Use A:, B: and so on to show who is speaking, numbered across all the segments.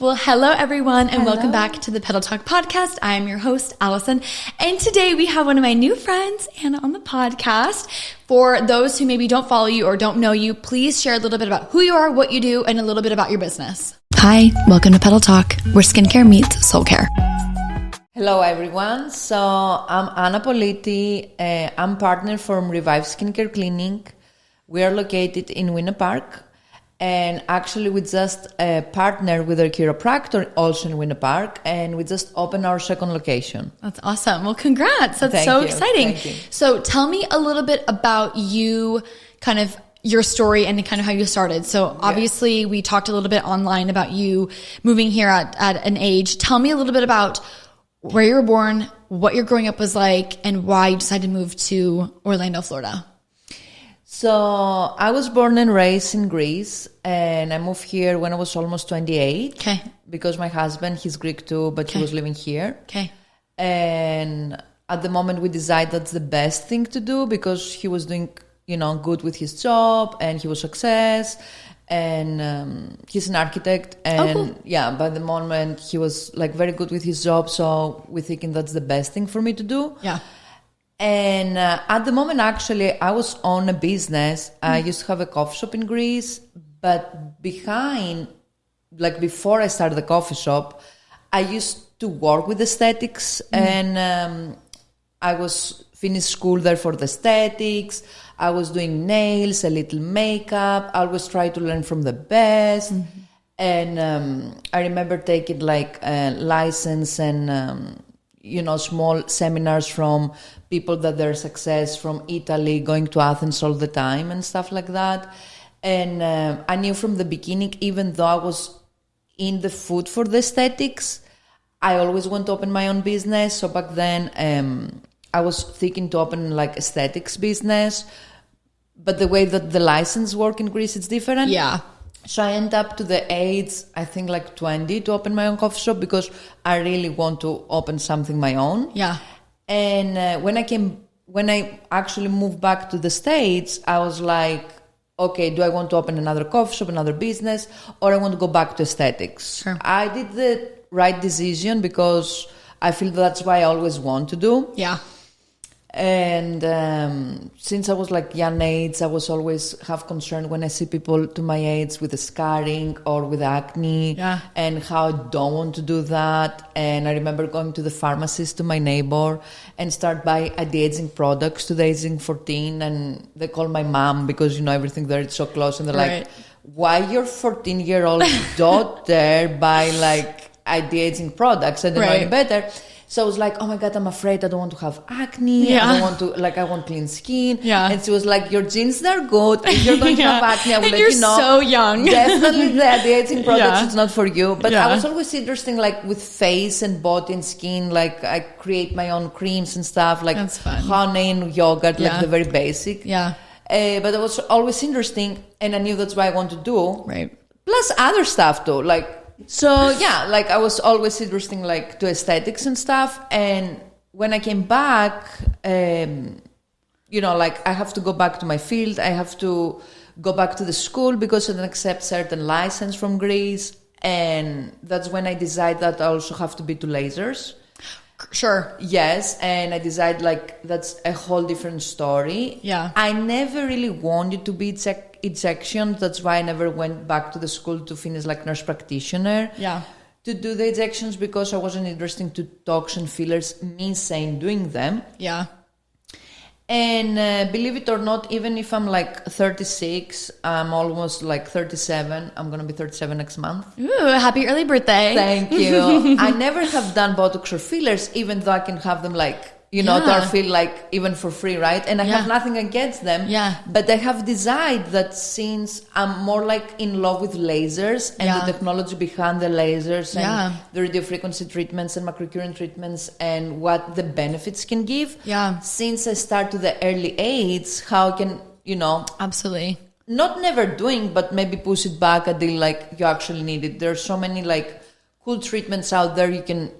A: Well, hello everyone, and welcome back to the Pedal Talk podcast. I am your host, Allison, and today we have one of my new friends, Anna, on the podcast. For those who maybe don't follow you or don't know you, please share a little bit about who you are, what you do, and a little bit about your business. Hi, welcome to Pedal Talk, where skincare meets soul care.
B: Hello everyone, so I'm Anna Politi. I'm partner from Revive Skincare Clinic. We are located in Winter Park. And actually, we just partnered with our chiropractor also in Winter Park, and we just opened our second location.
A: That's awesome. Well, congrats. That's so exciting.
B: Thank you.
A: So tell me a little bit about you, kind of your story and kind of how you started. So obviously, we talked a little bit online about you moving here at an age. Tell me a little bit about where you were born, what your growing up was like, and why you decided to move to Orlando, Florida.
B: So I was born and raised in Greece, and I moved here when I was almost 28.
A: Okay.
B: Because my husband, he's Greek too, but he was living here.
A: Okay.
B: And at the moment we decided that's the best thing to do because he was doing, good with his job and he was success. And he's an architect. And by the moment he was like very good with his job. So we're thinking that's the best thing for me to do.
A: Yeah.
B: And at the moment, actually, I was on a business. I used to have a coffee shop in Greece, but before I started the coffee shop, I used to work with aesthetics, and I was finished school there for the aesthetics. I was doing nails, a little makeup. I always try to learn from the best. And I remember taking like a license and small seminars from people that they're success from Italy, going to Athens all the time and stuff like that. And I knew from the beginning, even though I was in the food for the aesthetics, I always want to open my own business. So back then, I was thinking to open like aesthetics business, but the way that the license work in Greece, it's different.
A: Yeah.
B: So I end up to the age, I think like 20 to open my own coffee shop because I really want to open something my own.
A: Yeah.
B: And when I actually moved back to the States, I was like, okay, do I want to open another coffee shop, another business, or I want to go back to aesthetics?
A: Sure.
B: I did the right decision because I feel that's what I always want to do.
A: Yeah.
B: And since I was like young age, I was always have concern when I see people to my age with the scarring or with acne, and how I don't want to do that. And I remember going to the pharmacist, to my neighbor, and start buy anti-aging products to the aging 14, and they call my mom because everything there is so close, and they're like, why your 14-year-old daughter buy like anti-aging products? I don't know any better. So I was like, oh my God, I'm afraid I don't want to have acne.
A: Yeah.
B: I don't want to, I want clean skin.
A: Yeah.
B: And she was like, your genes, they're good. If you're going to have acne, I will
A: and
B: let
A: you're
B: you know.
A: So young.
B: Definitely the anti-aging products, it's not for you. But
A: Yeah.
B: I was always interesting, like with face and body and skin, like I create my own creams and stuff, like
A: That's fun.
B: honey and yogurt, like the very basic.
A: Yeah.
B: But it was always interesting, and I knew that's what I want to do.
A: Right.
B: Plus other stuff too, I was always interesting to aesthetics and stuff. And when I came back, I have to go back to my field. I have to go back to the school because I didn't accept certain license from Greece. And that's when I decided that I also have to be to lasers.
A: Sure.
B: Yes, and I decided that's a whole different story.
A: Yeah.
B: I never really wanted to be injection. That's why I never went back to the school to finish nurse practitioner.
A: Yeah.
B: To do the injections because I wasn't interested to toxin fillers, me saying doing them.
A: Yeah.
B: And believe it or not, even if I'm 36, I'm almost 37. I'm going to be 37 next month.
A: Ooh, happy early birthday.
B: Thank you. I never have done Botox or fillers, even though I can have them to feel even for free, right? And I have nothing against them.
A: Yeah.
B: But I have decided that since I'm more in love with lasers and the technology behind the lasers and the radiofrequency treatments and microcurrent treatments and what the benefits can give.
A: Yeah.
B: Since I start to the early age, how I can,
A: Absolutely.
B: not never doing, but maybe push it back until you actually need it. There are so many cool treatments out there you can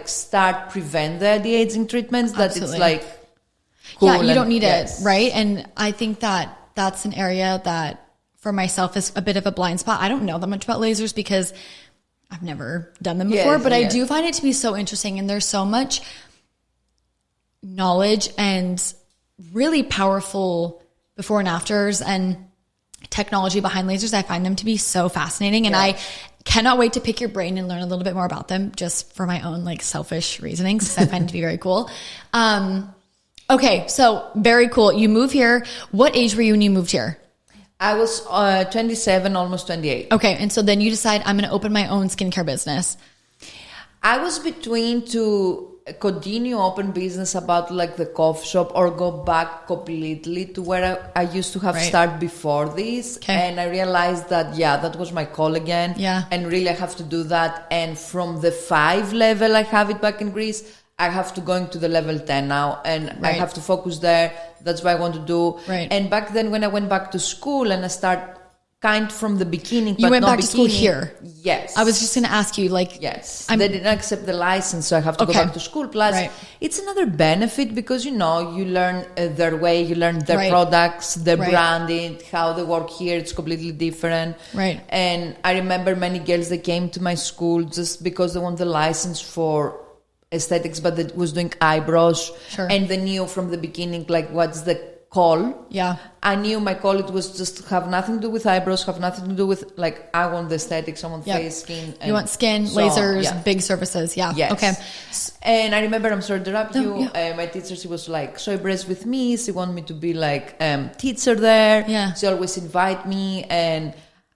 B: start prevent the anti-aging treatments that
A: Absolutely.
B: It's cool.
A: Yeah, you don't need it, right? And I think that that's an area that for myself is a bit of a blind spot. I don't know that much about lasers because I've never done them before, but I do find it to be so interesting. And there's so much knowledge and really powerful before and afters and technology behind lasers. I find them to be so fascinating. And I cannot wait to pick your brain and learn a little bit more about them just for my own like selfish reasonings. I find it to be very cool. Okay. So very cool. You move here. What age were you when you moved here?
B: I was 27, almost 28.
A: Okay. And so then you decide I'm going to open my own skincare business.
B: I was between to continue open business about like the coffee shop or go back completely to where I used to have started before this. Okay. And I realized that, that was my call again. Yeah. And really I have to do that. And from the 5 level I have it back in Greece, I have to go into the level 10 now. And I have to focus there. That's what I want to do. Right. And back then when I went back to school and I start kind from the beginning,
A: you went back to school here?
B: Yes.
A: I was just going to ask you, like...
B: Yes. They didn't accept the license, so I have to go back to school. Plus, it's another benefit because, you learn their way, you learn their products, their branding, how they work here. It's completely different. Right. And I remember many girls that came to my school just because they want the license for aesthetics, but they was doing eyebrows. Sure. And they knew from the beginning, like, what's the call. Yeah. I knew my call, it was just have nothing to do with eyebrows, have nothing to do with, like, I want the aesthetics, I want face, skin.
A: You want skin, lasers, big surfaces. Yeah. Yes. Okay.
B: And I remember, I'm sorry to interrupt you, my teacher, she was like so impressed with me. She wanted me to be like teacher there. Yeah. She always invite me. And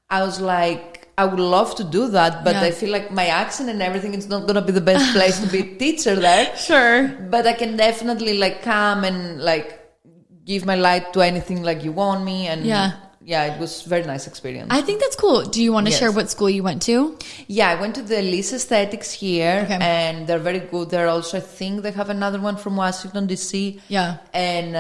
B: I was like, I would love to do that, but I feel like my accent and everything, it's not going to be the best place to be a teacher there. Sure. But I can definitely like come and like give my light to anything like you want me. And it was a very nice experience.
A: I think that's cool. Do you want to share what school you went to?
B: Yeah, I went to the Elise Aesthetics here, and they're very good. They're also, I think they have another one from Washington, D.C. Yeah. And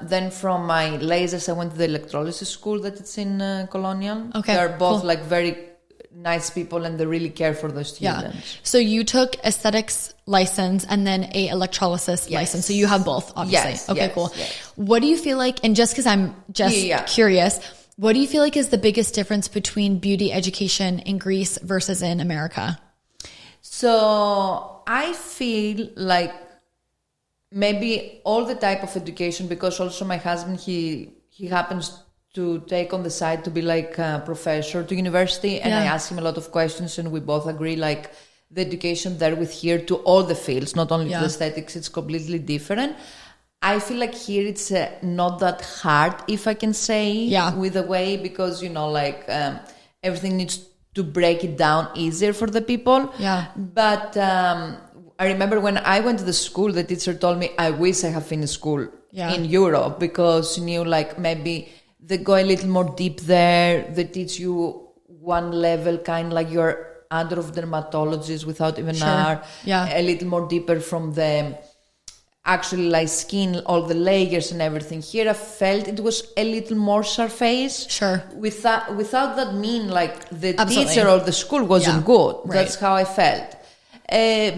B: then from my lasers, I went to the electrolysis school that it's in Colonial. Okay. They're both like very nice people and they really care for the students. Yeah.
A: So you took aesthetics license and then a electrolysis license. So you have both, obviously.
B: Yes,
A: okay, cool. Yes. What do you feel like, and just because I'm just curious, what do you feel like is the biggest difference between beauty education in Greece versus in America?
B: So I feel like maybe all the type of education, because also my husband, he happens to take on the side to be like a professor to university, and I ask him a lot of questions and we both agree like the education there with here to all the fields, not only to the aesthetics, it's completely different. I feel like here it's not that hard, if I can say, with the way, because everything needs to break it down easier for the people. Yeah. But I remember when I went to the school, the teacher told me, I wish I had finished school in Europe, because you knew like maybe they go a little more deep there. They teach you one level, kind of like you're under of dermatologists without even a little more deeper from the actually like skin, all the layers and everything. Here I felt it was a little more surface. Sure. Without that mean like the teacher or the school wasn't good. Right. That's how I felt.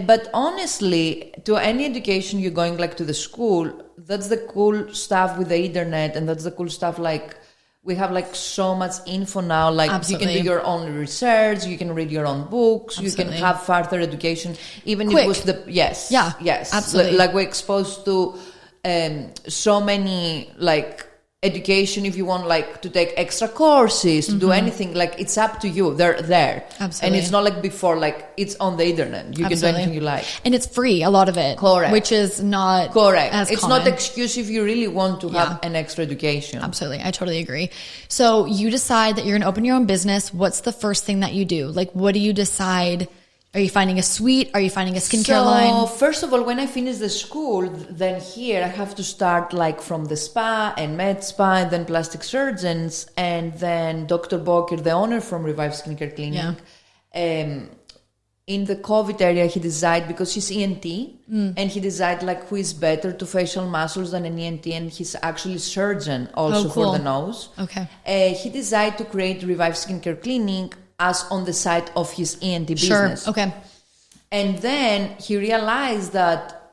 B: But honestly, to any education you're going like to the school, that's the cool stuff with the internet, and that's the cool stuff like we have like so much info now, like you can do your own research, you can read your own books, you can have further education, even if it was yes, absolutely. Like we're exposed to so many like education. If you want like to take extra courses, to do anything, like it's up to you. They're there. Absolutely. And it's not like before, like it's on the internet. You can do anything you like.
A: And it's free, a lot of it. Correct. Which is not as
B: it's
A: common.
B: Not excuse if you really want to have an extra education.
A: Absolutely. I totally agree. So you decide that you're going to open your own business. What's the first thing that you do? Like, what do you decide? Are you finding a suite? Are you finding a skincare line?
B: So first of all, when I finish the school, then here I have to start like from the spa and med spa, and then plastic surgeons, and then Dr. Boker, the owner from Revive Skincare Clinic. In the COVID area, he decided, because he's ENT, and he decided like who is better to facial muscles than an ENT, and he's actually surgeon also for the nose. Okay. He decided to create Revive Skincare Clinic as on the side of his ENT business. Sure. Okay. And then he realized that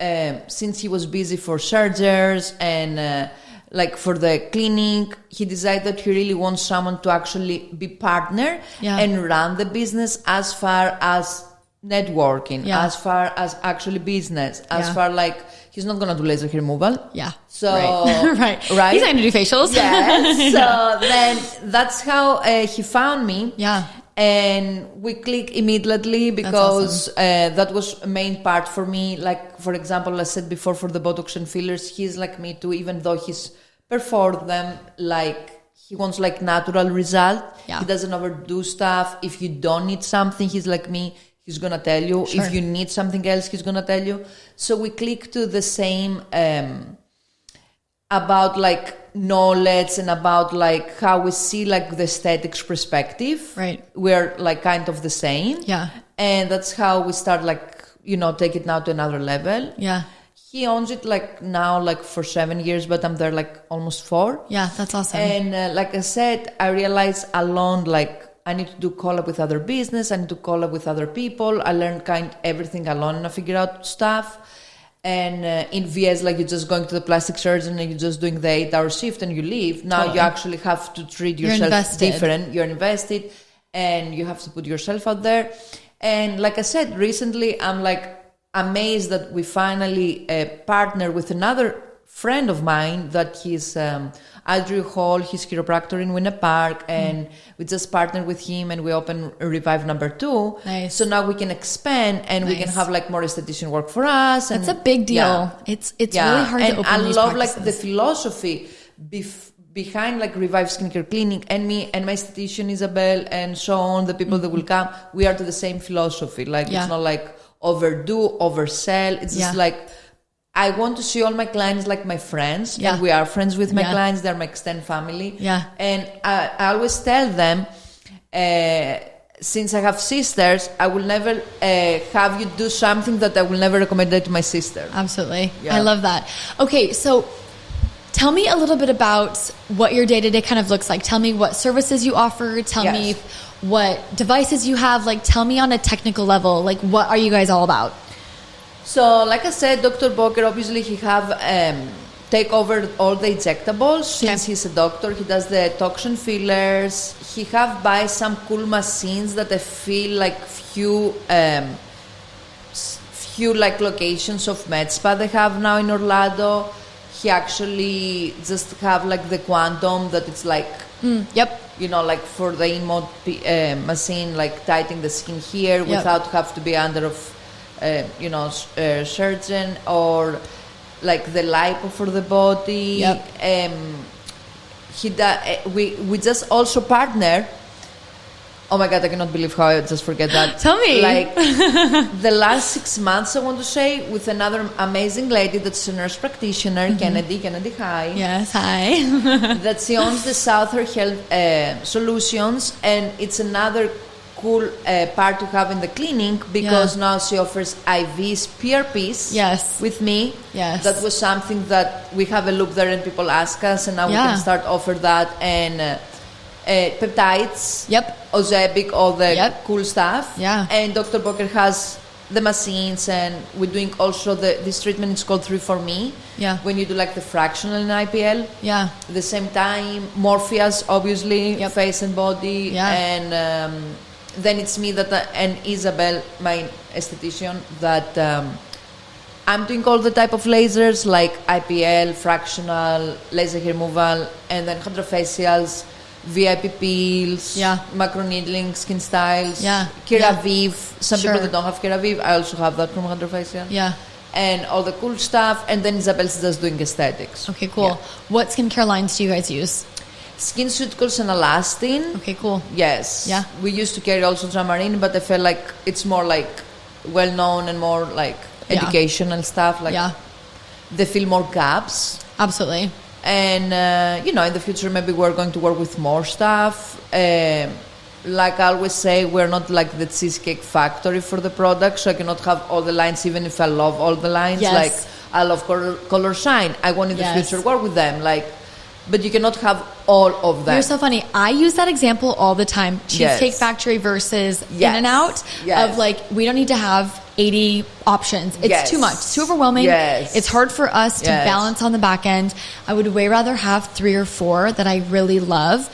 B: since he was busy for surgeries and like for the clinic, he decided that he really wants someone to actually be partner and run the business as far as networking, as far as actually business, as far like he's not gonna do laser hair removal.
A: Yeah.
B: So
A: right.
B: Right.
A: He's not gonna do facials.
B: Yeah. So then that's how he found me.
A: Yeah.
B: And we click immediately because awesome. That was a main part for me. Like, for example, I said before, for the Botox and fillers, he's like me too, even though he's performed them, like he wants like natural result. Yeah. He doesn't overdo stuff. If you don't need something, he's like me. He's going to tell you. Sure. If you need something else, he's going to tell you. So we click to the same about like knowledge and about like how we see like the aesthetics perspective.
A: Right.
B: We're like kind of the same.
A: Yeah.
B: And that's how we start like, take it now to another level.
A: Yeah.
B: He owns it like now like for 7 years, but I'm there like almost 4.
A: Yeah, that's awesome.
B: And like I said, I realized alone like I need to do collab with other business. I need to collab with other people. I learned everything alone and I figure out stuff. And in VS, like you're just going to the plastic surgeon and you're just doing the 8-hour shift and you leave. Now you actually have to treat yourself different. You're invested and you have to put yourself out there. And like I said, recently I'm like amazed that we finally partner with another friend of mine that he's Andrew Hall, he's chiropractor in Winter Park, and we just partnered with him and we opened Revive number 2.
A: Nice.
B: So now we can expand and we can have like more esthetician work for us.
A: That's a big deal. Yeah. It's really hard to open
B: I
A: these
B: love
A: practices.
B: like the philosophy behind like Revive Skincare Clinic and me and my esthetician Isabel and so on, the people that will come, we are to the same philosophy. Like it's not like overdo, oversell. It's just like I want to see all my clients like my friends. And we are friends with my clients. They're my extended family. Yeah. And I always tell them, since I have sisters, I will never have you do something that I will never recommend that to my sister.
A: Absolutely. Yeah. I love that. Okay, so tell me a little bit about what your day-to-day kind of looks like. Tell me what services you offer. Tell me what devices you have. Like, tell me on a technical level, like, what are you guys all about?
B: So, like I said, Dr. Boker, obviously, he have take over all the injectables. Since he's a doctor, he does the toxin fillers. He have buy some cool machines that I feel like few like locations of med spa they have now in Orlando. He actually just have like the quantum that it's like, like for the InMode machine, like tightening the skin here without have to be under of surgeon, or like the lipo for the body. We just also partner. Oh my God, I cannot believe how I just forget that.
A: Tell me.
B: Like the last 6 months, I want to say, with another amazing lady that's a nurse practitioner, Kennedy, hi.
A: Yes, hi.
B: That she owns the Southern Health Solutions, and it's another cool part to have in the clinic because now she offers IVs, PRPs with me. Yes. That was something that we have a look there and people ask us, and now we can start offer that, and peptides, Ozempic, all the cool stuff. Yeah. And Dr. Boker has the machines, and we're doing also this treatment is called 3-for-Me. Yeah. When you do like the fractional in IPL. Yeah. At the same time, Morpheus, obviously, face and body. Yeah. And then it's me and Isabel, my esthetician, that I'm doing all the type of lasers like IPL, fractional, laser hair removal, and then hydrafacials, VIP peels, macroneedling, skin styles, Keravive. Some people that don't have Keravive, I also have that from hydrafacial. Yeah. And all the cool stuff, and then Isabel's just doing aesthetics.
A: Okay, cool. Yeah. What skincare lines do you guys use?
B: SkinCeuticals and Elastin.
A: Okay, cool.
B: Yes. Yeah. We used to carry also Ultramarine, but I felt like it's more like well-known and more like educational stuff. Like they fill more gaps.
A: Absolutely.
B: And, in the future, maybe we're going to work with more stuff. Like I always say, we're not like the cheesecake factory for the product, so I cannot have all the lines, even if I love all the lines. Yes. Like, I love Color Shine. I want in the future work with them. Like, but you cannot have all of them.
A: You're so funny. I use that example all the time. Cheesecake Factory versus In-N-Out. Of like, we don't need to have 80 options. It's too much. It's too overwhelming. It's hard for us to balance on the back end. I would way rather have 3 or 4 that I really love.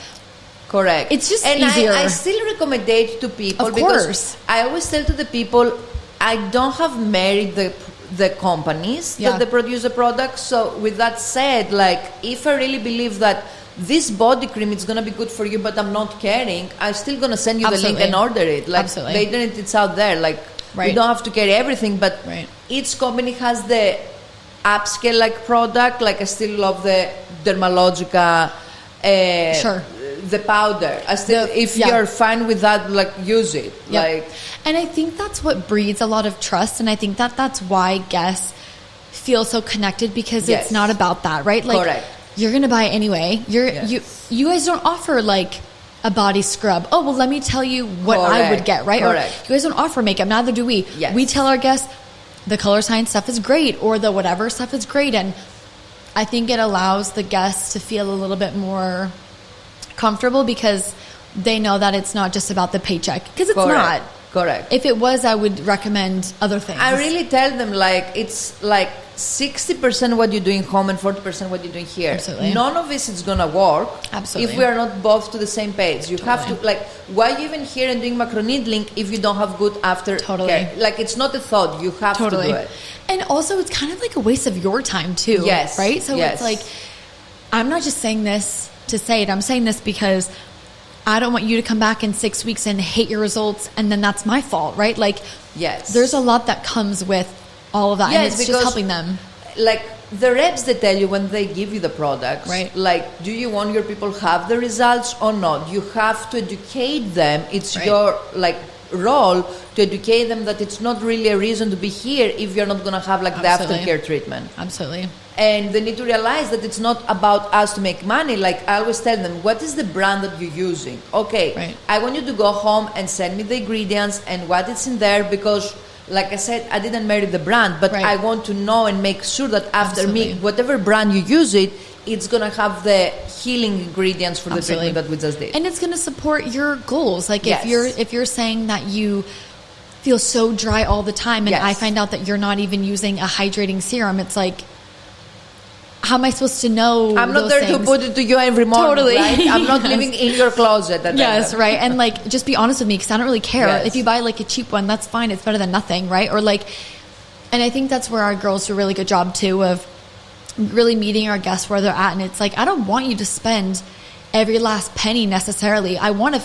B: Correct.
A: It's just
B: and
A: easier.
B: I still recommend it to people.
A: Of
B: because
A: course.
B: I always tell to the people, I don't have married the companies that they produce the products. So with that said, like if I really believe that this body cream is gonna be good for you, but I'm not caring, I'm still gonna send you the link and order it. Like the internet, it's out there. Like you don't have to carry everything, but each company has the upscale like product. Like I still love the Dermalogica. The powder. I still, if you're fine with that, like use it. Like,
A: and I think that's what breeds a lot of trust, and I think that that's why guests feel so connected, because it's not about that, right? Like you're gonna buy it anyway. You guys don't offer like a body scrub. Oh well, let me tell you what I would get, right? Or you guys don't offer makeup. Neither do we. We tell our guests the color science stuff is great, or the whatever stuff is great, and I think it allows the guests to feel a little bit more comfortable, because they know that it's not just about the paycheck, because it's not.
B: Correct.
A: If it was, I would recommend other things.
B: I really tell them like it's like 60% what you're doing home and 40% what you're doing here.
A: Absolutely.
B: None of this is gonna work
A: Absolutely.
B: if we are not both to the same page. You have to, like, why you even here and doing macro needling if you don't have good after care? Like it's not a thought. You have to do it.
A: And also it's kind of like a waste of your time too. Right? So it's like, I'm not just saying this to say it. I'm saying this because I don't want you to come back in 6 weeks and hate your results, and then that's my fault, right? Like, there's a lot that comes with all of that, and it's just helping them.
B: Like the reps, they tell you when they give you the products,
A: right?
B: Like, do you want your people have the results or not? You have to educate them. It's your like role to educate them that it's not really a reason to be here if you're not going to have like the aftercare treatment.
A: Absolutely.
B: And they need to realize that it's not about us to make money. Like I always tell them, what is the brand that you're using? Okay, I want you to go home and send me the ingredients and what is in there, because like I said, I didn't marry the brand, but I want to know and make sure that after me, whatever brand you use it, it's going to have the healing ingredients for the treatment that we just did.
A: And it's going to support your goals. Like if you're saying that you feel so dry all the time, and I find out that you're not even using a hydrating serum, it's like, how am I supposed to know?
B: I'm not there to put it to you every morning, right? I'm not living in your closet.
A: Right. And like, just be honest with me, because I don't really care. If you buy like a cheap one, that's fine. It's better than nothing, right? Or like, and I think that's where our girls do a really good job too, of really meeting our guests where they're at. And it's like, I don't want you to spend every last penny necessarily. I want to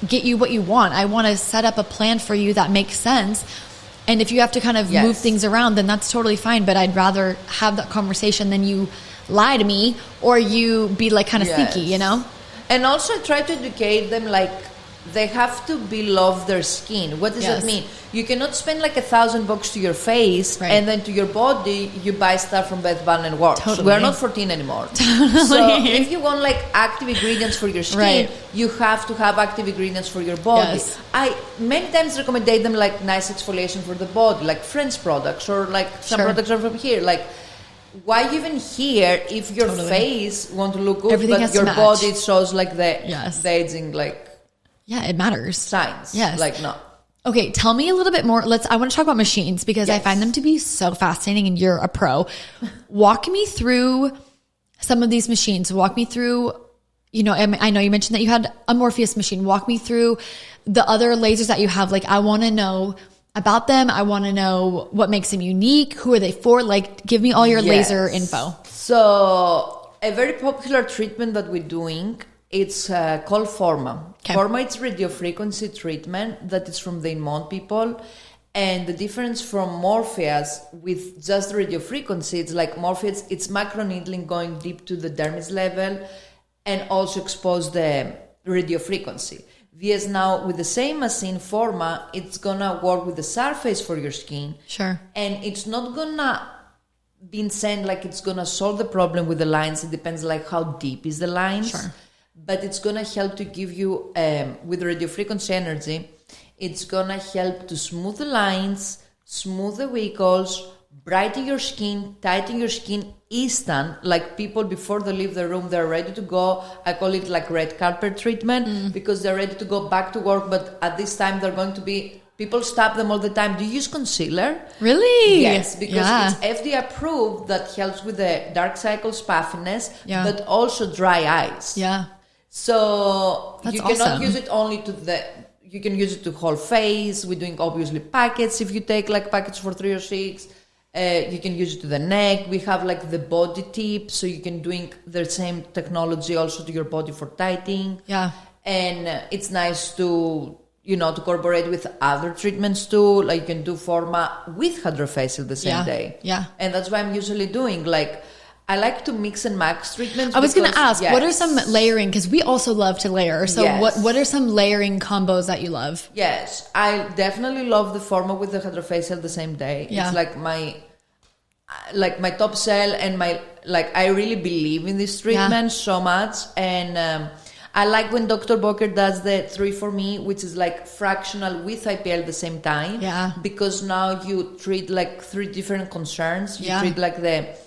A: get you what you want. I want to set up a plan for you that makes sense. And if you have to kind of move things around, then that's totally fine. But I'd rather have that conversation than you lie to me or you be like kind of sneaky, you know?
B: And also try to educate them, like they have to love their skin. What does that mean? You cannot spend like $1,000 to your face and then to your body you buy stuff from Beth Baden and Works.
A: Totally.
B: We're not 14 anymore. So if you want like active ingredients for your skin, you have to have active ingredients for your body. I many times recommend them like nice exfoliation for the body, like French products, or like some products are from here. Like, why even here if your face want to look good, but your body shows like the aging, like
A: it matters.
B: Signs. Like no.
A: Okay, tell me a little bit more. I want to talk about machines, because I find them to be so fascinating, and you're a pro. Walk me through some of these machines. Walk me through, you know, I know you mentioned that you had a Morpheus machine. Walk me through the other lasers that you have. Like, I want to know about them. I want to know what makes them unique. Who are they for? Like, give me all your laser info.
B: So a very popular treatment that we're doing, it's called Forma. Forma, it's radiofrequency treatment that is from the Inmont people. And the difference from Morpheus with just radiofrequency, it's like Morpheus, it's macro needling going deep to the dermis level and also expose the radiofrequency. Whereas now with the same machine, Forma, it's gonna work with the surface for your skin. And it's not gonna be saying like it's gonna solve the problem with the lines. It depends like how deep is the lines. But it's going to help to give you, with radiofrequency energy, it's going to help to smooth the lines, smooth the wrinkles, brighten your skin, tighten your skin instant. Like people, before they leave the room, they're ready to go. I call it like red carpet treatment, because they're ready to go back to work. But at this time, they're going to be People stop them all the time. Do you use concealer?
A: Really?
B: Yes, because it's FDA approved that helps with the dark circles, puffiness, but also dry eyes.
A: Yeah.
B: So
A: That's
B: you cannot
A: awesome.
B: use it only you can use it to whole face. We're doing obviously packets. If you take like packets for 3 or 6, you can use it to the neck. We have like the body tip, so you can doing the same technology also to your body for tightening.
A: Yeah.
B: And it's nice to, to corroborate with other treatments too. Like you can do Forma with hydrafacial the same day.
A: Yeah.
B: And that's why I'm usually doing I like to mix and max treatments.
A: I was going to ask, what are some layering? Because we also love to layer. So what are some layering combos that you love?
B: Yes, I definitely love the Forma with the hydrafacial the same day.
A: Yeah.
B: It's like my top sell, and I really believe in this treatment so much. And I like when Dr. Boker does the 3 for me, which is like fractional with IPL at the same time.
A: Yeah.
B: Because now you treat like 3 different concerns. You treat like the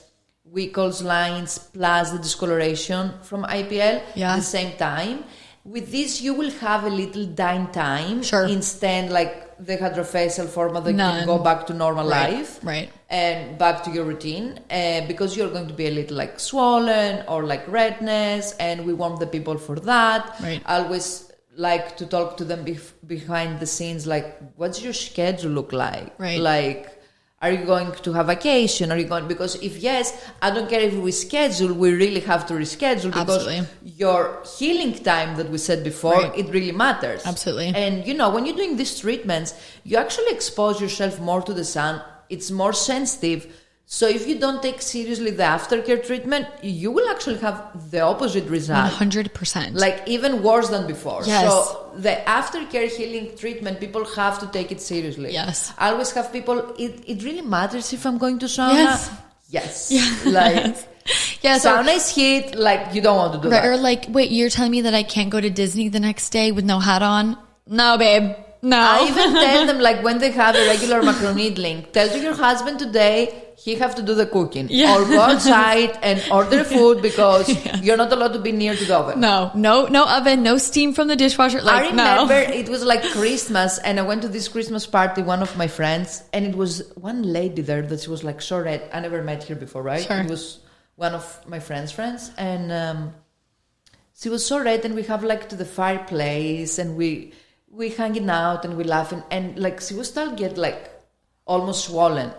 B: wrinkles, lines, plus the discoloration from IPL at the same time. With this, you will have a little downtime.
A: Sure.
B: Instead, like the hydrafacial Forma, that you can go back to normal life.
A: Right.
B: And back to your routine. Because you're going to be a little like swollen or like redness. And we want the people for that.
A: Right.
B: I always like to talk to them behind the scenes. Like, what's your schedule look like?
A: Right.
B: Like, are you going to have vacation? Are you going? Because if yes, I don't care if we schedule. We really have to reschedule because your healing time that we said before, it really matters.
A: Absolutely.
B: And when you're doing these treatments, you actually expose yourself more to the sun. It's more sensitive. So if you don't take seriously the aftercare treatment, you will actually have the opposite result.
A: 100%.
B: Like even worse than before.
A: Yes.
B: So the aftercare healing treatment, people have to take it seriously.
A: Yes.
B: I always have people, it really matters if I'm going to sauna. Yes.
A: Yeah.
B: Sauna is heat, you don't want to do that.
A: Or wait, you're telling me that I can't go to Disney the next day with no hat on? No, babe. No.
B: I even tell them, when they have a regular macro needling, tell to your husband today, he have to do the cooking. Or go outside and order food because you're not allowed to be near to the oven.
A: No oven, no steam from the dishwasher.
B: I remember it was like Christmas, and I went to this Christmas party, one of my friends, and it was one lady there that she was so red. I never met her before, right?
A: Sure.
B: It was one of my friends, and she was so red, and we have to the fireplace, and we hanging out, and we laughing, and she was starting to get almost swollen.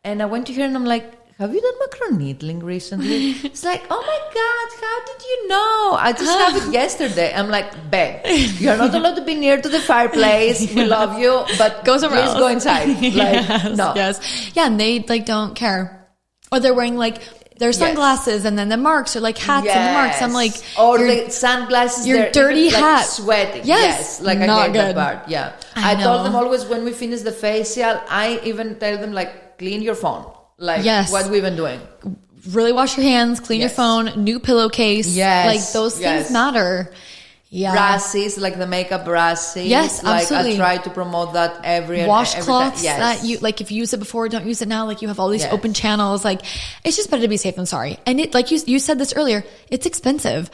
B: And I went to her and I'm like, have you done macro needling recently? It's like, oh my God, how did you know? I just have it yesterday. I'm like, babe, you're not allowed to be near to the fireplace. We love you, but
A: go somewhere else.
B: Go inside. No.
A: Yes. Yeah, and they don't care. Or they're wearing their sunglasses and then the marks or hats and the marks. I'm like,
B: or the sunglasses,
A: your dirty hat,
B: sweating.
A: Yes,
B: I
A: not
B: hate
A: good.
B: that part. Yeah, I told them always when we finish the facial, I even tell them clean your phone. What we've been doing.
A: Really wash your hands, clean your phone, new pillowcase.
B: Yes,
A: those things matter. Yeah.
B: Brushes, the makeup brushes.
A: Yes, absolutely.
B: I try to promote that every
A: washcloths
B: time.
A: that you if you use it before, don't use it now. You have all these open channels. It's just better to be safe than sorry. And it you said this earlier, it's expensive.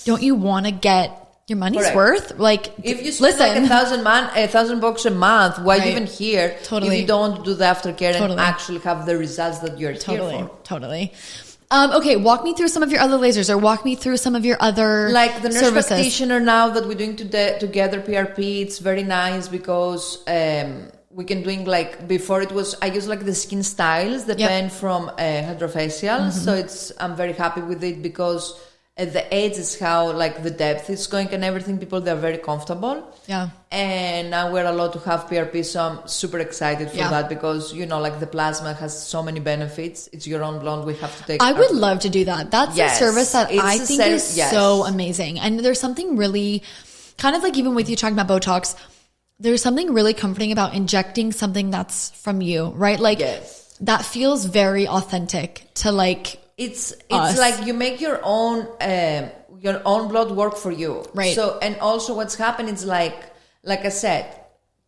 A: Don't you want to get your money's worth?
B: If you spend $1,000 a month, why even here?
A: Totally.
B: If you don't want to do the aftercare and actually have the results that you're here for.
A: Totally. Okay, walk me through some of your other lasers, or walk me through some of your other
B: the nurse
A: services.
B: practitioner now that we're doing together PRP. It's very nice because we can doing before it was I use the skin styles, the pen from hydrafacial. So I'm very happy with it because the edge is how the depth is going and everything. People, they're very comfortable. Yeah. And now we're allowed to have PRP, so I'm super excited for that because the plasma has so many benefits. It's your own blonde. We have to take.
A: I would love to do that. That's a service that I think is so amazing. And there's something really kind of even with you talking about Botox, there's something really comforting about injecting something that's from you, right? That feels very authentic to
B: It's
A: us.
B: You make your own blood work for you,
A: right?
B: So and also what's happened is like I said,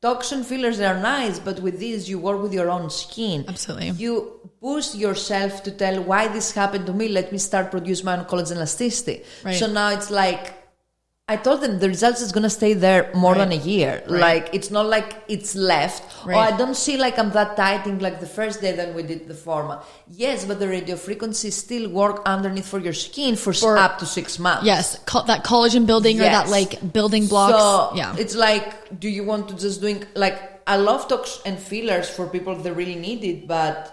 B: toxin fillers are nice, but with these you work with your own skin.
A: Absolutely,
B: you boost yourself to tell why this happened to me. Let me start produce my own collagen elasticity.
A: Right.
B: So now it's I told them the results is going to stay there more than a year.
A: Right.
B: Like, it's not like it's left.
A: Right.
B: Or I don't see like I'm that tightening like the first day that we did the forma. Yes, but the radio frequency still work underneath for your skin for up to 6 months.
A: Yes. That collagen building or that like building blocks.
B: So
A: yeah.
B: it's like, do you want to just doing like, I love tox and fillers for people that really need it, but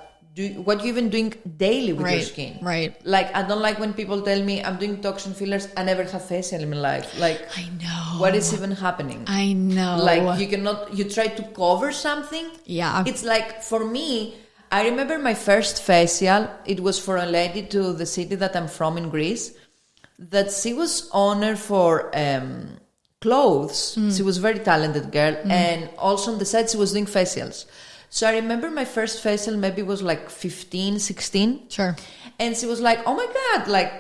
B: what you even doing daily with your skin?
A: Right.
B: Like, I don't like when people tell me I'm doing toxin fillers. I never have facial in my life. Like,
A: I know.
B: What is even happening?
A: I know.
B: Like, you try to cover something.
A: Yeah.
B: It's like, for me, I remember my first facial. It was for a lady to the city that I'm from in Greece, that she was honored for clothes. She was a very talented girl. And also on the side, she was doing facials. So I remember my first facial maybe was like 15, 16.
A: Sure.
B: And she was like, oh my God, like,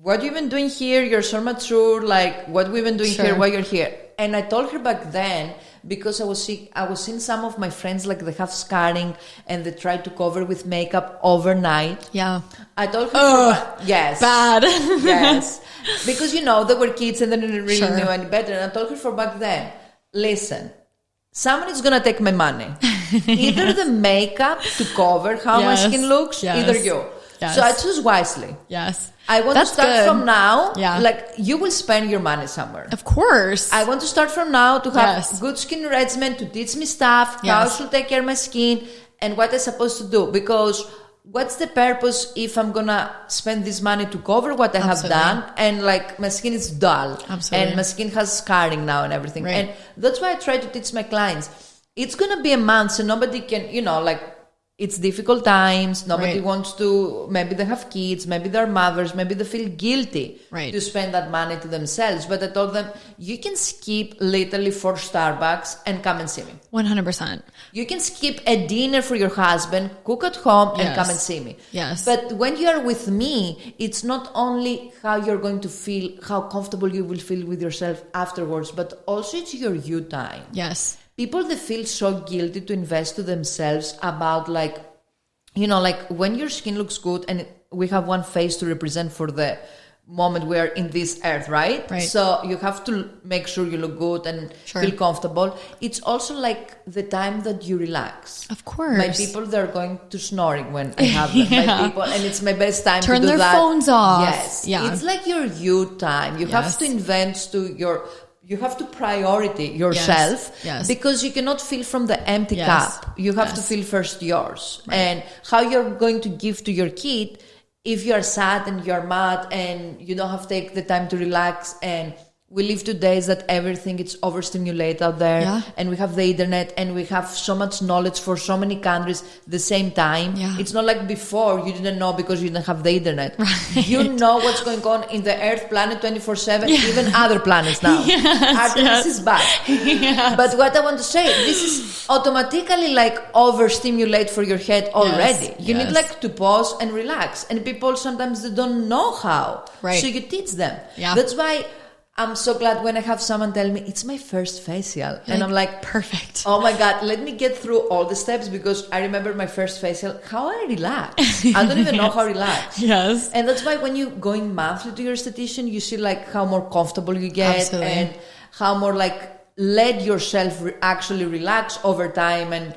B: what you even doing here? You're so mature. Like, what we even doing here? Why you're here? And I told her back then, because I was seeing some of my friends, like they have scarring and they try to cover with makeup overnight.
A: Yeah.
B: I told her, yes.
A: Bad.
B: Yes. Because, they were kids and they didn't really knew any better. And I told her for back then, listen, someone is going to take my money. Either the makeup to cover how my skin looks, either you.
A: Yes.
B: So I choose wisely.
A: Yes.
B: I want to start from now.
A: Yeah.
B: Like, you will spend your money somewhere.
A: Of course.
B: I want to start from now to have good skin regimen, to teach me stuff, how I should take care of my skin, and what I'm supposed to do. Because what's the purpose if I'm gonna spend this money to cover what I have done, and like my skin is dull, and my skin has scarring now and everything.
A: Right.
B: And that's why I try to teach my clients. It's gonna be a month, so nobody can, it's difficult times. Nobody wants to, maybe they have kids, maybe they're mothers, maybe they feel guilty to spend that money to themselves. But I told them, you can skip literally for Starbucks and come and see me.
A: 100%.
B: You can skip a dinner for your husband, cook at home and come and see me.
A: Yes.
B: But when you are with me, it's not only how you're going to feel, how comfortable you will feel with yourself afterwards, but also it's your you time.
A: Yes.
B: People, they feel so guilty to invest to themselves about like when your skin looks good, and we have one face to represent for the moment we are in this earth, right? So you have to make sure you look good and feel comfortable. It's also like the time that you relax.
A: Of course.
B: My people, they're going to snoring when I have them. My people, and it's my best time
A: to do that.
B: Turn their
A: phones off.
B: Yes. Yeah. It's like your you time. You have to invest you have to priority yourself because you cannot fill from the empty cup. You have to fill first yours. And how you're going to give to your kid if you're sad and you're mad and you don't have to take the time to relax. And we live today that everything is overstimulated out there, and we have the internet, and we have so much knowledge for so many countries the same time. It's not like before you didn't know because you didn't have the internet. You know what's going on in the Earth planet 24/7, even other planets now. Artemis is back. But what I want to say, this is automatically like overstimulate for your head already. You need like to pause and relax, and people sometimes they don't know how. So you teach them. That's why I'm so glad when I have someone tell me, it's my first facial. And I'm like,
A: perfect.
B: Oh my God, let me get through all the steps, because I remember my first facial, how I relax. I don't even know how I relax.
A: Yes.
B: And that's why when you going monthly to your esthetician, you see like how more comfortable you get and how more like let yourself actually relax over time. And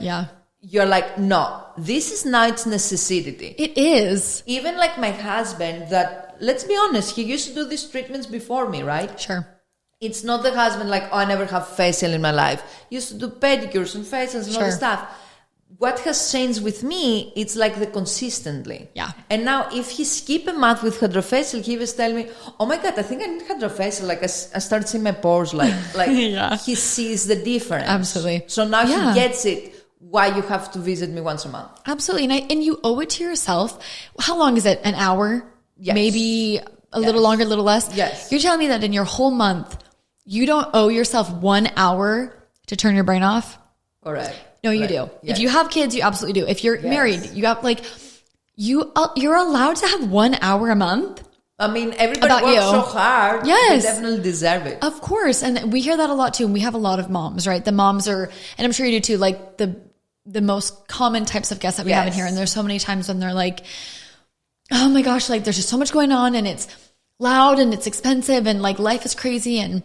B: you're like, no, this is now its necessity.
A: It is.
B: Even like my husband that, let's be honest, he used to do these treatments before me, right?
A: Sure.
B: It's not the husband like, oh, I never have facial in my life. He used to do pedicures and facials and all the stuff. What has changed with me, it's like the consistently. And now if he skip a month with hydrafacial, he was telling me, oh my God, I think I need hydrafacial. Like I start seeing my pores like he sees the difference.
A: Absolutely.
B: So now he gets it. Why you have to visit me once a month.
A: Absolutely. And you owe it to yourself. How long is it? An hour?
B: Yes.
A: Maybe a little longer, a little less?
B: Yes.
A: You're telling me that in your whole month, you don't owe yourself 1 hour to turn your brain off?
B: Correct.
A: No, you do. Yes. If you have kids, you absolutely do. If you're married, you have like, you're allowed to have 1 hour a month.
B: I mean, everybody works so hard.
A: Yes.
B: They definitely deserve it.
A: Of course. And we hear that a lot too. And we have a lot of moms, right? The moms are, and I'm sure you do too, like the most common types of guests that we have in here. And there's so many times when they're like, oh my gosh, like there's just so much going on and it's loud and it's expensive and like life is crazy. And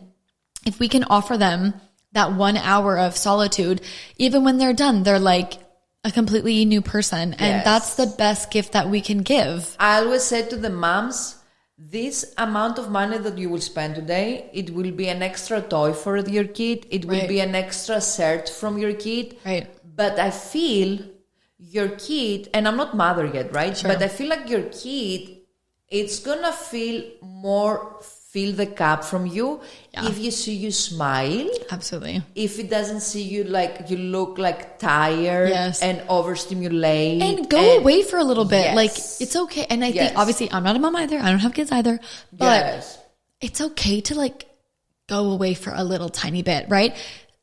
A: if we can offer them that 1 hour of solitude, even when they're done, they're like a completely new person. And that's the best gift that we can give.
B: I always say to the moms, this amount of money that you will spend today, it will be an extra toy for your kid. It will be an extra shirt from your kid.
A: Right.
B: But I feel your kid, and I'm not mother yet, right?
A: Sure.
B: But I feel like your kid, it's gonna feel the cup from you if you see you smile.
A: Absolutely.
B: If it doesn't see you like you look like tired and overstimulated.
A: And go away for a little bit. Like it's okay. And I think obviously I'm not a mom either. I don't have kids either. But it's okay to like go away for a little tiny bit, right?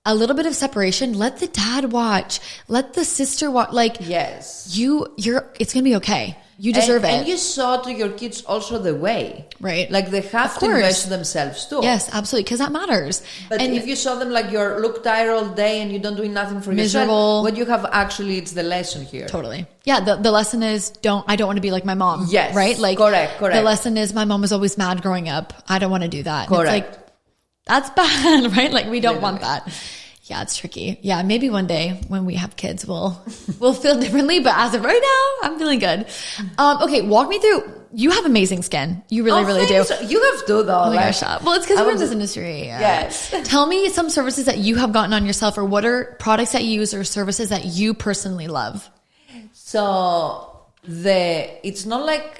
A: A little bit of separation. Let the dad watch. Let the sister watch. Like it's gonna be okay. You deserve it.
B: And you saw to your kids also the way.
A: Right.
B: Like they have to invest in themselves too.
A: Yes, absolutely. Because that matters.
B: But and if you saw them like you look tired all day and you don't do nothing for
A: miserable.
B: Yourself, what you have actually, it's the lesson here.
A: Totally. Yeah. The lesson is I don't want to be like my mom.
B: Yes.
A: Right? Like
B: correct.
A: The lesson is my mom was always mad growing up. I don't want to do that.
B: Correct.
A: It's like, that's bad, right? Like we don't want that. Yeah, it's tricky. Yeah, maybe one day when we have kids, we'll feel differently. But as of right now, I'm feeling good. Okay, walk me through. You have amazing skin. You really, really do.
B: So. You have to though.
A: Oh my gosh. Well, it's because we're in this industry.
B: Yes.
A: Tell me some services that you have gotten on yourself, or what are products that you use or services that you personally love?
B: So it's not like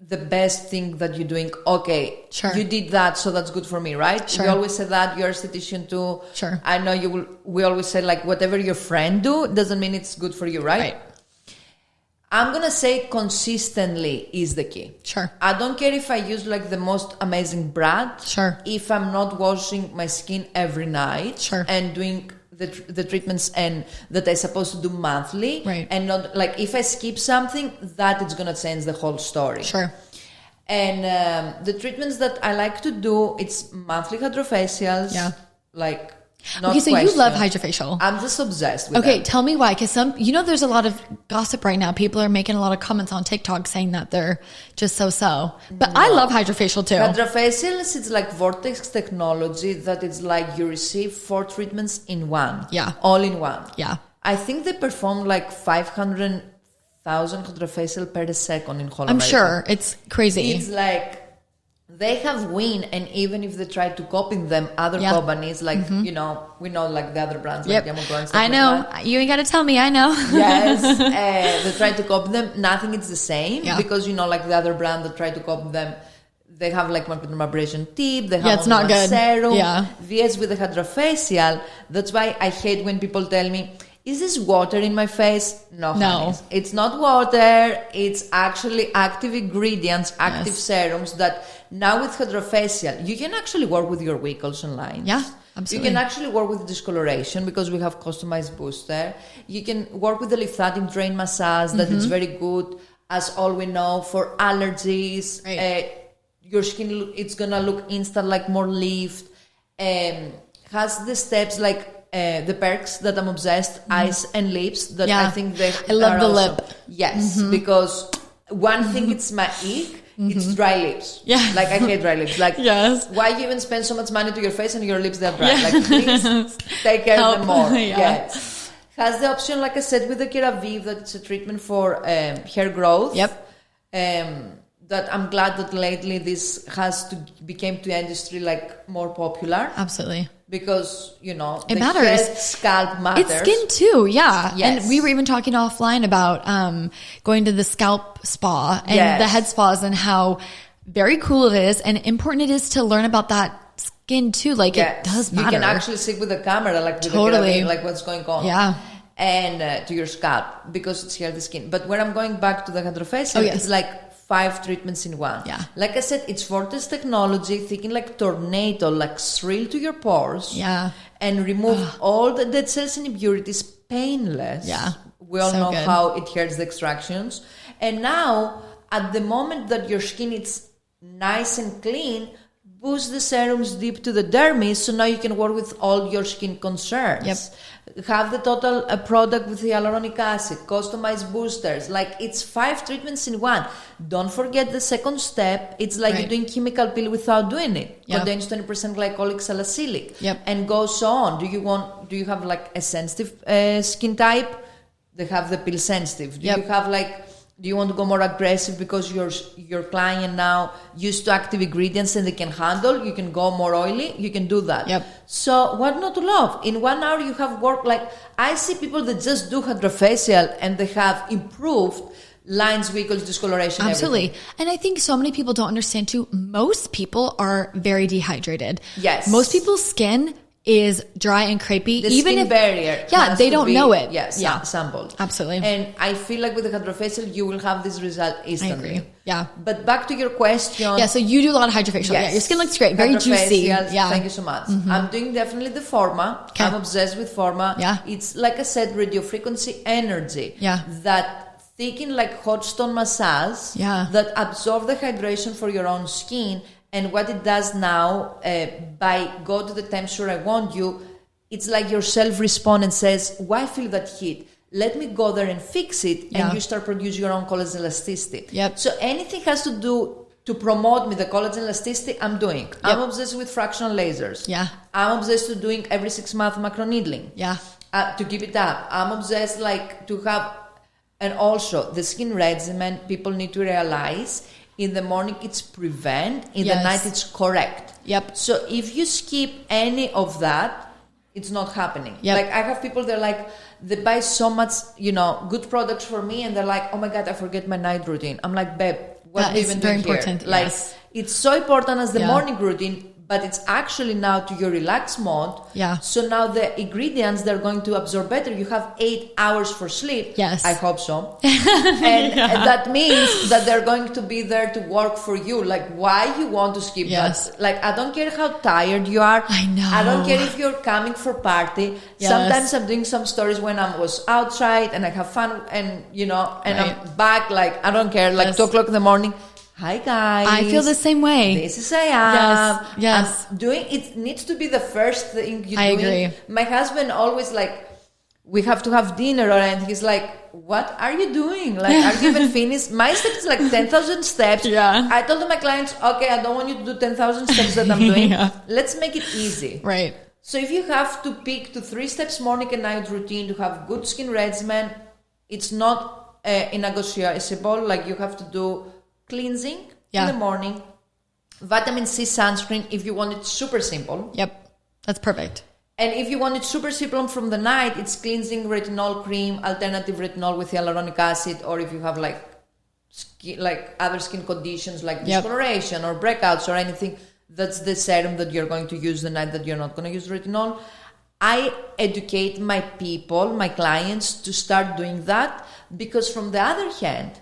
B: the best thing that you're doing. Okay,
A: sure.
B: You did that, so that's good for me, right?
A: Sure.
B: We always say that. You're a esthetician too.
A: Sure.
B: I know you will. We always say like whatever your friend do doesn't mean it's good for you, right?
A: Right.
B: I'm gonna say consistently is the key.
A: Sure.
B: I don't care if I use like the most amazing brand.
A: Sure.
B: If I'm not washing my skin every night.
A: Sure.
B: And doing the treatments and that I'm supposed to do monthly,
A: right?
B: And not like if I skip something, that it's gonna change the whole story.
A: Sure.
B: And the treatments that I like to do, it's monthly hydrafacials.
A: Yeah.
B: Like.
A: Okay, so you love hydrafacial.
B: I'm just obsessed with
A: Okay,
B: them.
A: tell me why. Because there's a lot of gossip right now. People are making a lot of comments on TikTok saying that they're just so. But I love hydrafacial too.
B: Hydrafacials, it's like vortex technology that it's like you receive 4 treatments in one.
A: Yeah.
B: All in one.
A: Yeah.
B: I think they perform like 500,000 hydrafacial per second in whole
A: I'm
B: America.
A: sure. It's crazy.
B: It's like they have win, and even if they try to copy them, other companies like we know like the other brands like Yamoco and stuff.
A: I know.
B: Like that.
A: You ain't got to tell me. I know.
B: Yes, they try to copy them. Nothing is the same because like the other brand that try to copy them, they have like microdermabrasion tip. They have
A: it's not good.
B: Serum.
A: Yeah.
B: VS with the hydrafacial. That's why I hate when people tell me, is this water in my face? No, honey. It's not water. It's actually active ingredients, active serums that now with hydrafacial, you can actually work with your wrinkles and lines.
A: Yeah, absolutely.
B: You can actually work with discoloration because we have customized booster. You can work with the lymphatic drain massage that is very good, as all we know, for allergies.
A: Right.
B: Your skin, it's going to look instant, like more lift. Has the steps like the perks that I'm obsessed, eyes and lips, that I think they
A: I love the
B: also,
A: lip.
B: Yes, because one thing it's my ick, it's dry lips.
A: Yeah.
B: Like I hate dry lips. Like
A: yes.
B: Why you even spend so much money to your face and your lips they're dry? Like please take care of them more. Yes. Has the option, like I said, with the Keravive, that it's a treatment for hair growth.
A: Yep.
B: That I'm glad that lately this became to industry like more popular.
A: Absolutely.
B: Because,
A: it
B: the
A: matters.
B: head scalp matters.
A: It's skin too, yeah.
B: Yes.
A: And we were even talking offline about going to the scalp spa and the head spas and how very cool it is and important it is to learn about that skin too. Like it does matter.
B: You can actually see with the camera, like with
A: totally.
B: like what's going on.
A: Yeah.
B: And to your scalp because it's healthy skin. But when I'm going back to the hydrafacial, it's like 5 treatments in one.
A: Yeah.
B: Like I said, it's vortex technology, thinking like tornado, like thrill to your pores.
A: Yeah.
B: And remove all the dead cells and impurities, painless.
A: Yeah.
B: We all know how it hurts the extractions. And now, at the moment that your skin is nice and clean, boost the serums deep to the dermis, so now you can work with all your skin concerns.
A: Yep.
B: have the total product with hyaluronic acid, customized boosters. Like it's 5 treatments in one. Don't forget the second step. It's like you're doing chemical peel without doing it. Contains 20% glycolic salicylic, and goes on. Do you have like a sensitive skin type? They have the peel sensitive. Do you have do you want to go more aggressive because your client now used to active ingredients and they can handle? You can go more oily. You can do that. So what not to love? In 1 hour you have work. Like I see people that just do hydrafacial and they have improved lines, wrinkles, discoloration.
A: Absolutely.
B: Everything.
A: And I think so many people don't understand too. Most people are very dehydrated.
B: Yes.
A: Most people's skin is dry and crepey.
B: The
A: even
B: skin
A: if
B: barrier.
A: they don't know it.
B: Yes, sampled.
A: Absolutely.
B: And I feel like with the hydrafacial, you will have this result instantly.
A: I agree. Yeah.
B: But back to your question.
A: Yeah, so you do a lot of hydrafacial.
B: Yes.
A: Yeah, your skin looks great. Very juicy. Yeah.
B: Thank you so much. I'm doing definitely the Forma.
A: Okay.
B: I'm obsessed with Forma.
A: Yeah.
B: It's like I said, radio frequency energy.
A: Yeah.
B: That thicken like hot stone massage.
A: Yeah.
B: That absorb the hydration for your own skin. And what it does now, by go to the temperature I want you, it's like your self respond and says, why feel that heat? Let me go there and fix it. And you start producing your own collagen elasticity. So anything has to do to promote me the collagen elasticity, I'm doing. I'm obsessed with fractional lasers. I'm obsessed with doing every 6 months macroneedling. To keep it up. I'm obsessed like to have, and also the skin regimen, people need to realize in the morning it's prevent, in the night it's correct. So if you skip any of that, it's not happening. Like I have people, they're like, they buy so much, good products for me, and they're like, oh my God, I forget my night routine. I'm like, babe, what do you even do here?
A: Important.
B: Like, it's so important as the morning routine, but it's actually now to your relaxed mode. So now the ingredients, they're going to absorb better. You have 8 hours for sleep. I hope so. And that means that they're going to be there to work for you. Like, why you want to skip that? Like, I don't care how tired you are.
A: I know.
B: I don't care if you're coming for party. Sometimes I'm doing some stories when I was outside and I have fun and, and I'm back. Like, I don't care. Like 2 o'clock in the morning. Hi guys.
A: I feel the same way.
B: This is I am.
A: Yes.
B: I'm doing it needs to be the first thing you do.
A: I agree.
B: My husband always like, we have to have dinner, and he's like, what are you doing? Like, are you even finished? My step is like 10,000 steps. I told my clients, okay, I don't want you to do 10,000 steps that I'm doing. Let's make it easy. So if you have to pick to 3 steps morning and night routine to have good skin regimen, it's not negotiable. Like you have to do cleansing in the morning, vitamin C sunscreen if you want it super simple.
A: That's perfect.
B: And if you want it super simple from the night, it's cleansing retinol cream, alternative retinol with hyaluronic acid, or if you have like other skin conditions like discoloration or breakouts or anything, that's the serum that you're going to use the night that you're not going to use retinol. I educate my people, my clients, to start doing that, because from the other hand,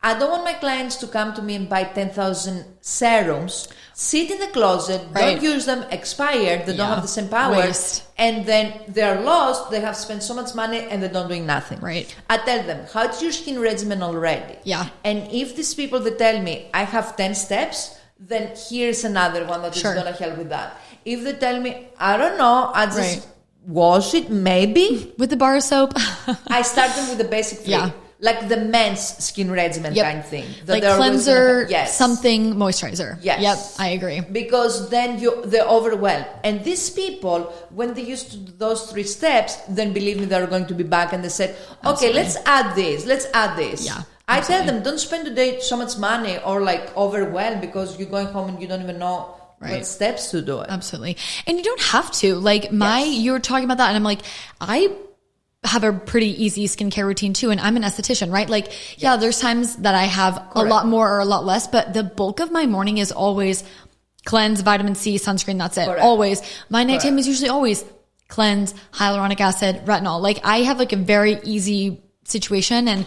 B: I don't want my clients to come to me and buy 10,000 serums, sit in the closet, don't use them, expired, they don't have the same power, and then they're lost, they have spent so much money and they're not doing nothing. I tell them, how's your skin regimen already? And if these people, they tell me, I have 10 steps, then here's another one that is going to help with that. If they tell me, I don't know, I just wash it, maybe.
A: With the bar soap.
B: I start them with the basic 3. Like the men's skin regimen kind of thing.
A: Like cleanser, something, moisturizer. I agree.
B: Because then they're overwhelmed. And these people, when they used to do those 3 steps, then believe me, they're going to be back and they said, okay, let's add this. I tell them, don't spend today so much money or like overwhelmed because you're going home and you don't even know what steps to do it.
A: Absolutely. And you don't have to. Like you were talking about that and I'm like, I have a pretty easy skincare routine too. And I'm an esthetician, right? Like, there's times that I have a lot more or a lot less, but the bulk of my morning is always cleanse, vitamin C, sunscreen. That's it. Always. My nighttime is usually always cleanse, hyaluronic acid, retinol. Like I have like a very easy situation and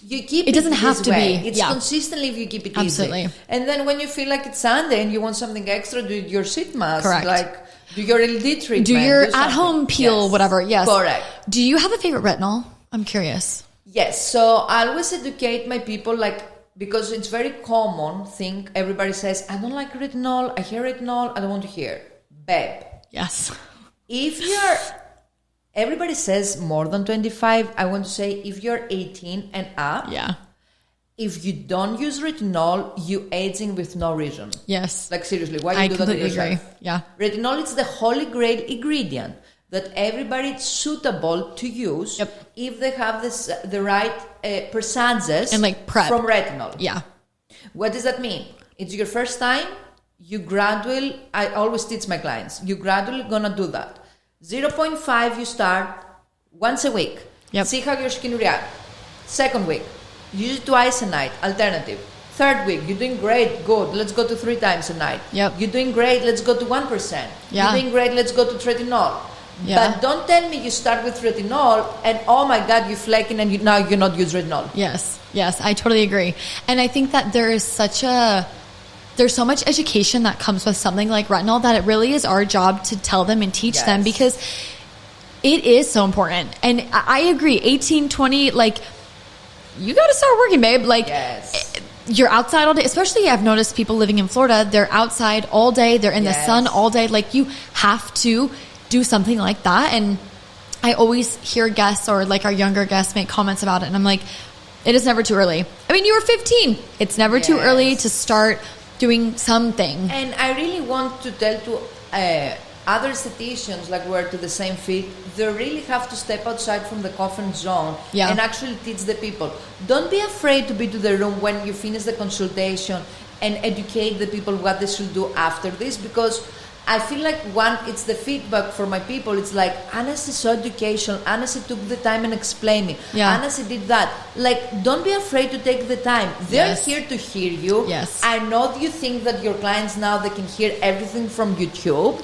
B: you keep
A: it doesn't have to be.
B: It's consistently if you keep it easy. And then when you feel like it's Sunday and you want something extra, do your sheet mask. Like, do your LD treatment.
A: Do your at-home peel, whatever.
B: Correct.
A: Do you have a favorite retinol? I'm curious.
B: Yes. So I always educate my people, like, because it's very common thing. Everybody says, I don't like retinol. I hear retinol. I don't want to hear. Babe.
A: Yes.
B: If you're everybody says more than 25. I want to say if you're 18 and up, if you don't use retinol, you aging with no reason.
A: Yes.
B: Like seriously, why you do that to yourself?
A: Agree. Yeah.
B: Retinol is the holy grail ingredient that everybody suitable to use if they have the right percentages
A: and like prep
B: from retinol.
A: Yeah.
B: What does that mean? It's your first time. I always teach my clients, you gradually gonna do that. 0.5 you start once a week. See how your skin reacts. Second week, use it twice a night, alternative. Third week, you're doing great, good. Let's go to 3 times a night. You're doing great, let's go to 1%. You're doing great, let's go to retinol. But don't tell me you start with retinol and oh my God, you're flaking and now you're not use retinol.
A: Yes, I totally agree. And I think that there's so much education that comes with something like retinol that it really is our job to tell them and teach them, because it is so important. And I agree, 18, 20, like you got to start working, babe. Like you're outside all day, especially I've noticed people living in Florida, they're outside all day. They're in the sun all day. Like you have to do something like that. And I always hear guests or like our younger guests make comments about it. And I'm like, it is never too early. I mean, you were 15. It's never too early to start doing something.
B: And I really want to tell to other estheticians, like we're to the same field, they really have to step outside from the comfort zone and actually teach the people. Don't be afraid to be to the room when you finish the consultation and educate the people what they should do after this, because I feel like it's the feedback for my people. It's like, Anasi is so educational. Anasi took the time and explained me. Anasi did that. Like, don't be afraid to take the time. They're here to hear you. I know you think that your clients now, they can hear everything from YouTube.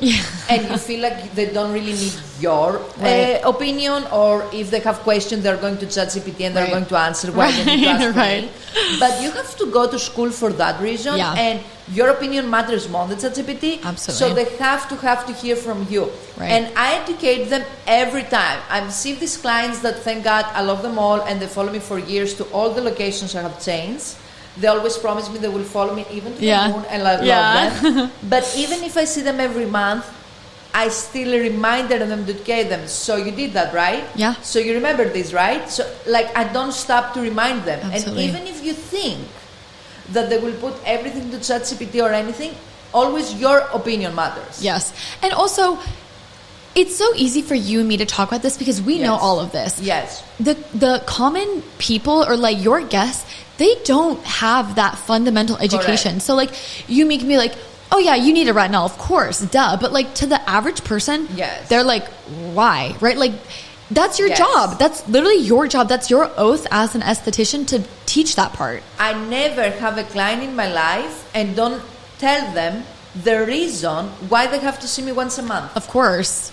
B: And you feel like they don't really need your opinion, or if they have questions, they're going to ChatGPT and they're going to answer why they need to ask me. But you have to go to school for that reason. And your opinion matters more than ChatGPT.
A: Absolutely.
B: So they have to hear from you. And I educate them every time. I receive these clients that, thank God, I love them all, and they follow me for years to all the locations I have changed. They always promise me they will follow me even to the moon, and I love them. But even if I see them every month, I still remind them to educate them. So you did that, right? So you remember this, right? So like I don't stop to remind them.
A: Absolutely.
B: And even if you think that they will put everything to ChatGPT or anything, always your opinion matters.
A: Yes. And also, it's so easy for you and me to talk about this because we know all of this. The common people or like your guests, they don't have that fundamental education. So like you make me like, oh yeah, you need a retinol, of course, duh. But like to the average person, they're like, why? Right? Like that's your job. That's literally your job. That's your oath as an esthetician to teach that part.
B: I never have a client in my life and don't tell them the reason why they have to see me once a month.
A: Of course.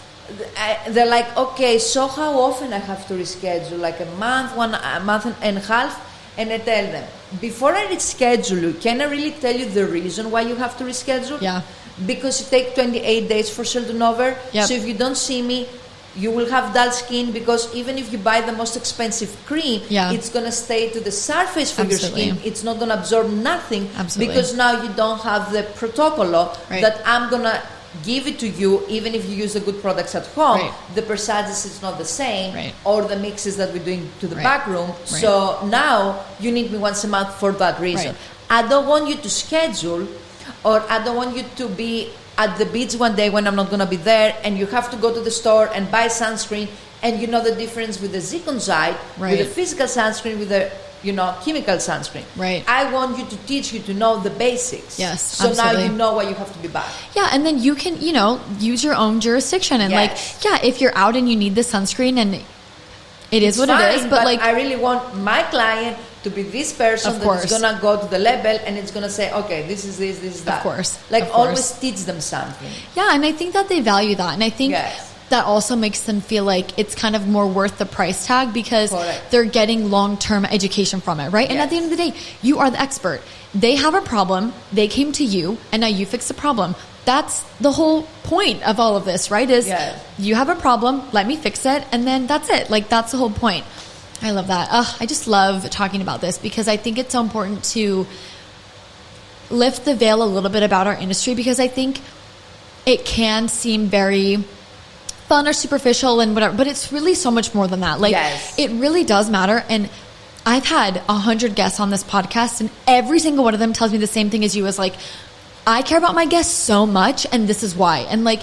B: They're like, okay, so how often I have to reschedule? Like a month and a half? And I tell them, before I reschedule you, can I really tell you the reason why you have to reschedule? Because it takes 28 days for cell turnover. So if you don't see me, you will have dull skin, because even if you buy the most expensive cream, it's going to stay to the surface for your skin. It's not going to absorb nothing because now you don't have the protocol that I'm going to give it to you. Even if you use the good products at home, the percentages is not the same, or the mixes that we're doing to the back room. So now you need me once a month for that reason. I don't want you to schedule, or I don't want you to be at the beach one day when I'm not going to be there, and you have to go to the store and buy sunscreen, and you know the difference with the ziconzite, with the physical sunscreen, with the chemical sunscreen. I want you to teach you to know the basics. So now you know why you have to be back.
A: And then you can, use your own jurisdiction and if you're out and you need the sunscreen, and it is what it is, but like
B: I really want my client to be this person that's gonna go to the level and it's gonna say, okay, this is this, this is that.
A: Of course.
B: Always teach them something.
A: And I think that they value that, and I think that also makes them feel like it's kind of more worth the price tag, because they're getting long-term education from it, right? And at the end of the day, you are the expert. They have a problem, they came to you, and now you fix the problem. That's the whole point of all of this, right? Is you have a problem, let me fix it, and then that's it. Like, that's the whole point. I love that. I just love talking about this, because I think it's so important to lift the veil a little bit about our industry, because I think it can seem very fun or superficial and whatever, but it's really so much more than that. Like,
B: Yes.
A: it really does matter. And I've had 100 guests on this podcast, and every single one of them tells me the same thing as you, is like, I care about my guests so much, and this is why. And like,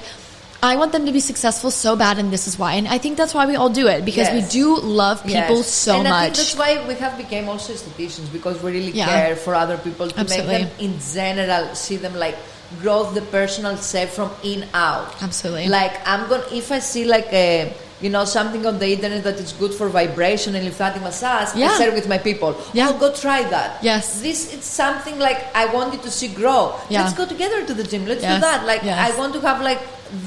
A: I want them to be successful so bad, and this is why. And I think that's why we all do it, because we do love people so
B: and
A: much.
B: I think that's why we have become also estheticians, because we really
A: Yeah.
B: care for other people, to
A: Absolutely.
B: make them in general see them like grow the personal self from in out.
A: Absolutely.
B: Like, if I see like a, something on the internet that is good for vibration and lymphatic massage,
A: Yeah.
B: I share it with my people.
A: Yeah.
B: Oh, go try that.
A: Yes.
B: This is something like I want you to see grow.
A: Yeah.
B: Let's go together to the gym. Let's
A: Yes.
B: do that. Like,
A: Yes.
B: I want to have like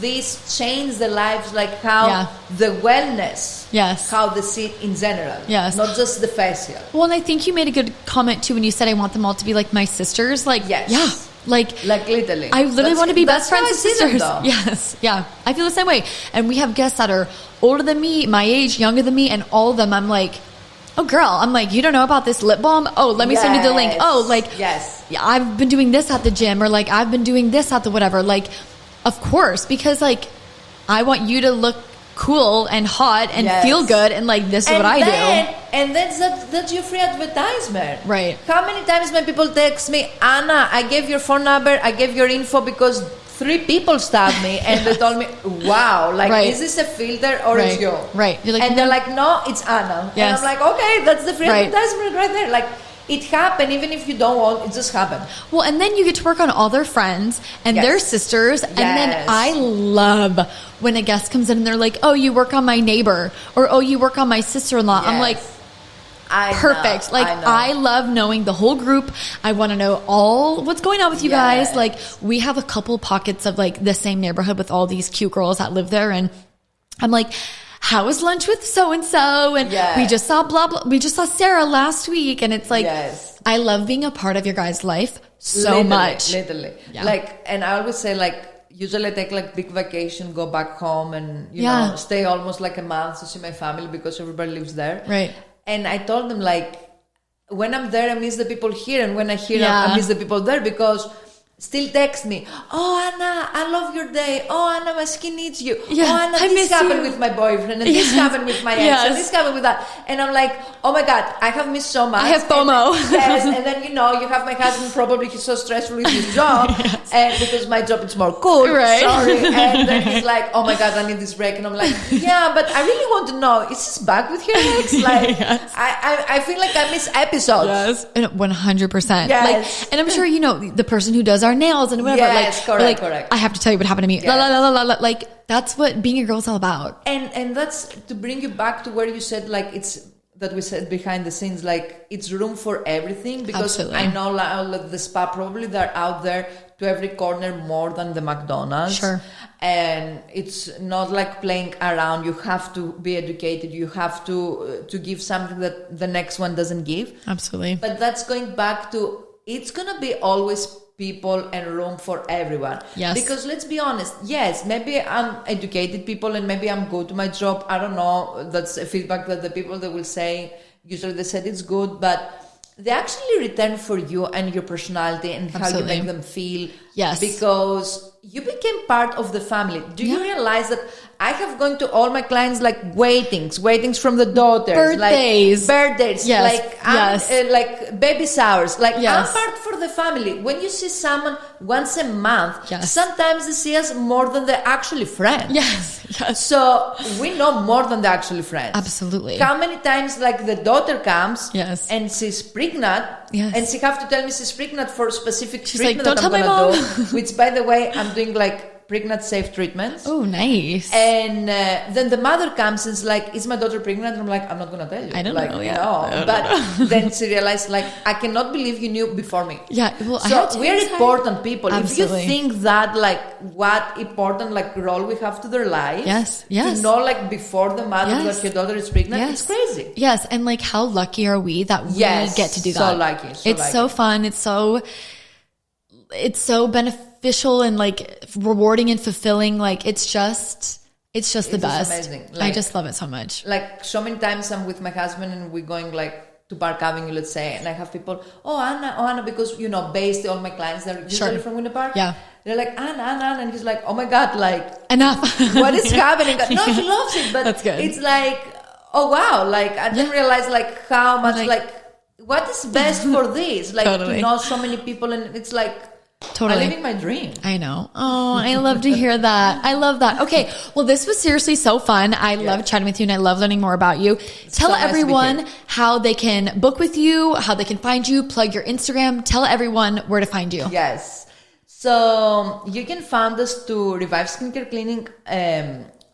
B: this change the lives, like how
A: Yeah.
B: the wellness,
A: Yes.
B: how they see it in general.
A: Yes.
B: Not just the facial.
A: Well, and I think you made a good comment too when you said I want them all to be like my sisters. Like,
B: Yes.
A: yeah, like
B: literally.
A: I literally want to be best friends
B: how
A: and
B: I see them,
A: sisters.
B: though.
A: Yes, yeah, I feel the same way. And we have guests that are older than me, my age, younger than me, and all of them, I'm like, oh girl, I'm like, you don't know about this lip balm? Oh, let me send you the link.
B: Yes.
A: Oh, like,
B: Yes.
A: yeah, I've been doing this at the gym, or like I've been doing this at the whatever. Like, of course, because like I want you to look cool and hot and
B: Yes.
A: feel good, and like this is what I do.
B: And that's your free advertisement.
A: Right.
B: How many times when people text me, Anna, I gave your phone number, I gave your info because 3 people stabbed me, and they told me, wow, like,
A: Right.
B: is this a filter or
A: Right.
B: it's you?
A: Right. You're like,
B: and they're like, no, it's Anna.
A: Yes.
B: And I'm like, okay, that's the free
A: Right.
B: advertisement right there. Like, it happened, even if you don't want, it just happened.
A: well, and then you get to work on all their friends and
B: Yes.
A: their sisters. And then
B: Yes.
A: I love when a guest comes in and they're like, oh, you work on my neighbor, or oh, you work on my sister-in-law. I'm
B: Yes.
A: like,
B: I
A: perfect.
B: know,
A: Like,
B: know.
A: I love knowing the whole group. I want to know all what's going on with you guys.
B: Yes.
A: Like, we have a couple pockets of like the same neighborhood with all these cute girls that live there. And I'm like, how was lunch with so-and-so? And
B: Yes.
A: we just saw blah, blah. We just saw Sarah last week. And it's like,
B: Yes.
A: I love being a part of your guys' life so
B: Literally,
A: much.
B: Literally.
A: Yeah.
B: Like, and I always say, like, usually I take like big vacation, go back home, and you
A: Yeah.
B: know, stay almost like a month to see my family because everybody lives there.
A: Right.
B: And I told them, like, when I'm there, I miss the people here, and when I hear
A: Yeah.
B: I miss the people there, because still text me, oh Anna, I love your day. Oh Anna, my skin needs you.
A: Yeah,
B: oh Anna,
A: I
B: this
A: miss
B: happened
A: you.
B: with my boyfriend, and
A: Yes.
B: this happened with my ex,
A: Yes.
B: and this happened with that. And I'm like, oh my God, I have missed so much.
A: I have FOMO.
B: And, yes, and then you have my husband, probably he's so stressful with his job, and because my job is more cool.
A: Right.
B: Sorry. And then he's like, oh my God, I need this break. And I'm like, yeah, but I really want to know, is this back with your ex? Like,
A: Yes.
B: I feel like I miss episodes.
A: Yes, and 100%.
B: Yes.
A: Like, and I'm sure the person who does our nails and whatever.
B: Yes,
A: like,
B: correct,
A: or like,
B: correct.
A: I have to tell you what happened to me.
B: Yes.
A: La, la, la, la, la, like, that's what being a girl is all about.
B: And that's to bring you back to where you said, like, it's that we said behind the scenes, like, it's room for everything, because
A: Absolutely.
B: I know like, the spa, probably they're out there to every corner more than the McDonald's.
A: Sure.
B: And it's not like playing around. You have to be educated. You have to give something that the next one doesn't give.
A: Absolutely.
B: But that's going back to, it's gonna be always people and room for everyone.
A: Yes.
B: Because let's be honest, yes, maybe I'm educated people and maybe I'm good to my job. I don't know. That's a feedback that the people that will say, usually they said it's good, but they actually return for you and your personality and how
A: Absolutely.
B: you make them feel.
A: Yes.
B: Because you became part of the family. Do you
A: Yeah.
B: realize that I have gone to all my clients like waitings from the daughters,
A: Birthdays.
B: like birthdays,
A: Yes.
B: like
A: Yes.
B: like baby showers, like
A: Yes.
B: I'm part for the family. When you see someone once a month,
A: Yes.
B: sometimes they see us more than they're actually friends.
A: Yes. Yes.
B: So we know more than they're actually friends.
A: Absolutely.
B: How many times like the daughter comes
A: Yes.
B: and she's pregnant,
A: Yes.
B: and she have to tell me she's pregnant for specific
A: She's like,
B: treatment
A: "Don't
B: that I'm
A: tell my
B: gonna
A: mom."
B: do. Which, by the way, I'm doing like pregnant safe treatments.
A: Oh, nice.
B: And then the mother comes and is like, is my daughter pregnant? And I'm like, I'm not going to tell you.
A: I don't
B: like,
A: know, yeah.
B: No.
A: I don't
B: But then she realized, like, I cannot believe you knew before me.
A: Yeah, well, I had
B: So
A: to
B: we're
A: decide.
B: important people.
A: Absolutely.
B: If you think that, like, what important, like, role we have to their life.
A: Yes, yes.
B: To know, like, before the mother
A: Yes.
B: that your daughter is pregnant,
A: Yes.
B: it's crazy.
A: Yes, and like how lucky are we that we
B: Yes,
A: get to do
B: so
A: that?
B: lucky, so
A: it's so
B: lucky.
A: fun. It's so beneficial and like rewarding and fulfilling. Like it's just the
B: just
A: best.
B: amazing.
A: I
B: Like-
A: just love it so much.
B: Like, so many times I'm with my husband and we're going, like, to Park Avenue, let's say, and I have people, oh Anna, because, basically all my clients, they're usually
A: Sure.
B: from Winter Park.
A: Yeah.
B: They're like, Anna, and he's like, oh my God, like,
A: enough.
B: what is happening? No, he loves it, but
A: That's good.
B: it's like, oh wow, like I didn't realize like how much like what is best for this, like to know so many people, and it's like I'm living my dream.
A: I know. Oh, I love to hear that. I love that. Okay, well, this was seriously so fun. I love chatting with you, and I love learning more about you. Tell everyone how they can book with you, how they can find you, plug your Instagram. Tell everyone where to find you.
B: Yes. So you can find us to Revive Skincare Clinic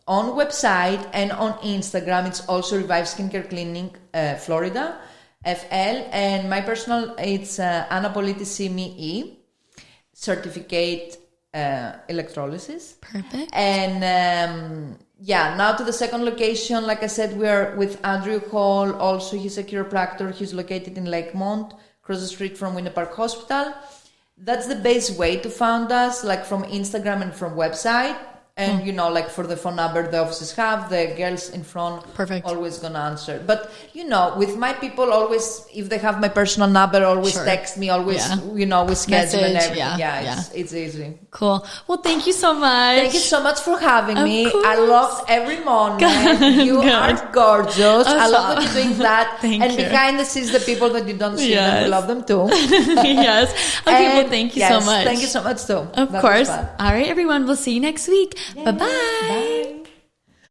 B: on website and on Instagram. It's also Revive Skincare Clinic Florida, FL. And my personal, it's Anna Politi CME, certificate electrolysis.
A: Perfect.
B: And now to the second location, like I said, we're with Andrew Hall. Also, he's a chiropractor. He's located in Lakemont, across the street from Winter Park Hospital. That's the best way to find us, like from Instagram and from website. And, you know, like for the phone number the offices have, the girls in front always gonna answer. But, you know, with my people, always, if they have my personal number, always text me, always, you know, we schedule and everything. It's easy.
A: Cool. Well, thank you so much.
B: Thank you so much for having me.
A: Course.
B: I loved every moment. You are gorgeous. I love that you're doing that.
A: Thank
B: and
A: you.
B: behind the scenes, the people that you don't see, them, we love them too.
A: Yes. Okay, well, thank you so much.
B: Thank you so much too.
A: Of course. All right, everyone. We'll see you next week. Bye-bye.
B: Bye.